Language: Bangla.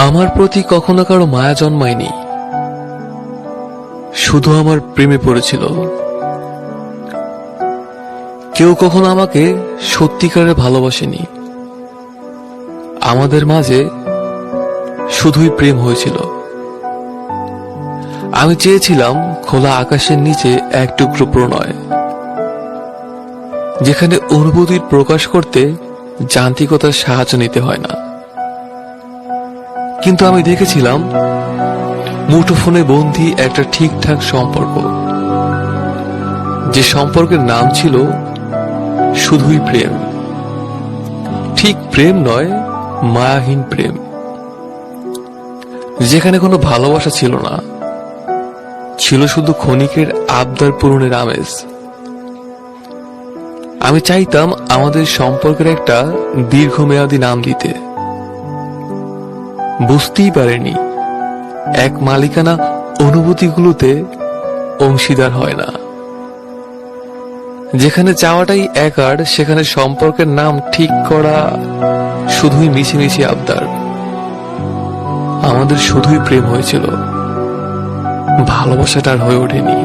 আমার প্রতি কখনো কারো মায়া জন্মায়নি, শুধু আমার প্রেমে পড়েছিল। কেউ কখনো আমাকে সত্যিকারে ভালোবাসেনি। আমাদের মাঝে শুধুই প্রেম হয়েছিল। আমি চেয়েছিলাম খোলা আকাশের নিচে এক টুকরো প্রণয়, যেখানে অনুভূতির প্রকাশ করতে যান্ত্রিকতার সাহায্য নিতে হয় না। কিন্তু আমি দেখেছিলাম মুঠোফোনে বন্দী একটা ঠিকঠাক সম্পর্ক, যে সম্পর্কের নাম ছিল শুধুই প্রেম। ঠিক প্রেম নয়, মায়াহীন প্রেম, যেখানে কোনো ভালোবাসা ছিল না, ছিল শুধু ক্ষণিকের আবদার পূরণের আমেজ। আমি চাইতাম আমাদের সম্পর্কের একটা দীর্ঘমেয়াদী নাম দিতে। বুঝতেই পারিনি এক মালিকানা অনুভূতিগুলোতে অংশীদার হয় না। যেখানে চাওয়াটাই একার, সেখানে সম্পর্কের নাম ঠিক করা শুধুই মিছিমিছি আবদার। আমাদের শুধুই প্রেম হয়েছিল, ভালোবাসাটা আর হয়ে ওঠেনি।